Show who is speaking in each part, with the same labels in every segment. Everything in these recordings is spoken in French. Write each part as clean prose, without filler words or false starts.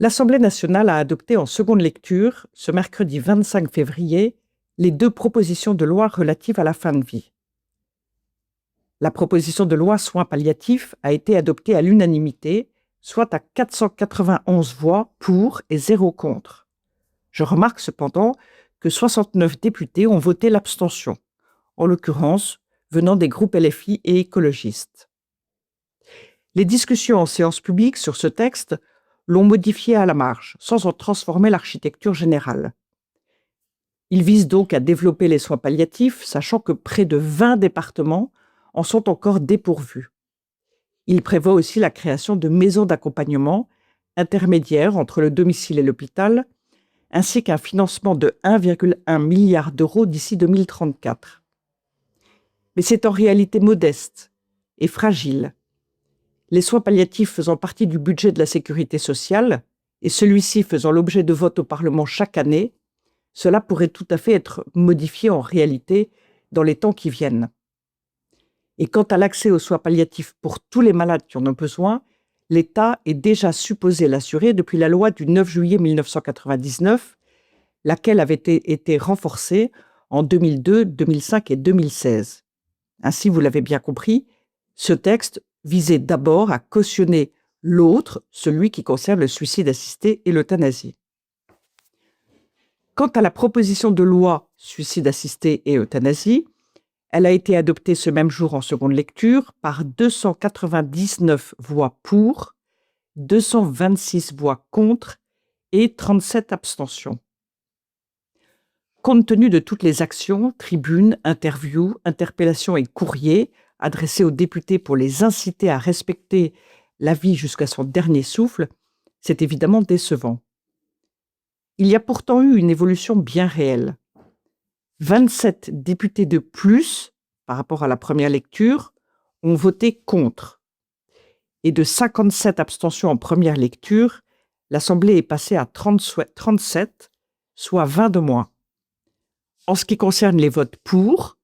Speaker 1: L'Assemblée nationale a adopté en seconde lecture, ce mercredi 25 février, les 2 propositions de loi relatives à la fin de vie. La proposition de loi soins palliatifs a été adoptée à l'unanimité, soit à 491 voix pour et 0 contre. Je remarque cependant que 69 députés ont voté l'abstention, en l'occurrence venant des groupes LFI et écologistes. Les discussions en séance publique sur ce texte l'ont modifié à la marge, sans en transformer l'architecture générale. Il vise donc à développer les soins palliatifs, sachant que près de 20 départements en sont encore dépourvus. Il prévoit aussi la création de maisons d'accompagnement intermédiaires entre le domicile et l'hôpital, ainsi qu'un financement de 1,1 milliard d'euros d'ici 2034. Mais c'est en réalité modeste et fragile. Les soins palliatifs faisant partie du budget de la sécurité sociale, et celui-ci faisant l'objet de votes au Parlement chaque année, cela pourrait tout à fait être modifié en réalité dans les temps qui viennent. Et quant à l'accès aux soins palliatifs pour tous les malades qui en ont besoin, l'État est déjà supposé l'assurer depuis la loi du 9 juillet 1999, laquelle avait été renforcée en 2002, 2005 et 2016. Ainsi, vous l'avez bien compris, ce texte visait d'abord à cautionner l'autre, celui qui concerne le suicide assisté et l'euthanasie. Quant à la proposition de loi suicide assisté et euthanasie, elle a été adoptée ce même jour en seconde lecture par 299 voix pour, 226 voix contre et 37 abstentions. Compte tenu de toutes les actions, tribunes, interviews, interpellations et courriers adressés aux députés pour les inciter à respecter la vie jusqu'à son dernier souffle, c'est évidemment décevant. Il y a pourtant eu une évolution bien réelle. 27 députés de plus, par rapport à la première lecture, ont voté contre. Et de 57 abstentions en première lecture, l'Assemblée est passée à 37, soit 20 de moins. En ce qui concerne les votes pour,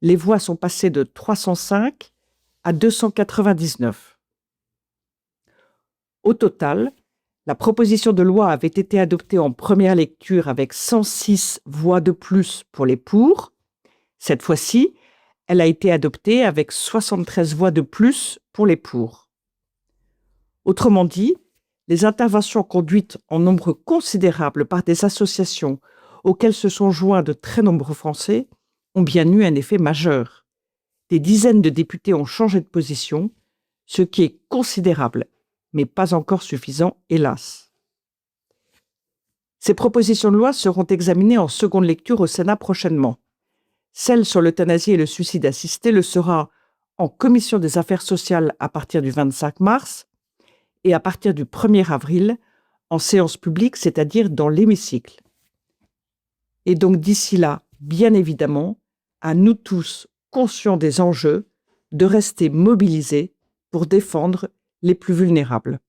Speaker 1: les voix sont passées de 305 à 299. Au total, la proposition de loi avait été adoptée en première lecture avec 106 voix de plus pour les pour. Cette fois-ci, elle a été adoptée avec 73 voix de plus pour les pour. Autrement dit, les interventions conduites en nombre considérable par des associations auxquelles se sont joints de très nombreux Français ont bien eu un effet majeur. Des dizaines de députés ont changé de position, ce qui est considérable, mais pas encore suffisant, hélas. Ces propositions de loi seront examinées en seconde lecture au Sénat prochainement. Celle sur l'euthanasie et le suicide assisté le sera en commission des affaires sociales à partir du 25 mars et à partir du 1er avril en séance publique, c'est-à-dire dans l'hémicycle. Et donc d'ici là, bien évidemment, à nous tous, conscients des enjeux, de rester mobilisés pour défendre les plus vulnérables.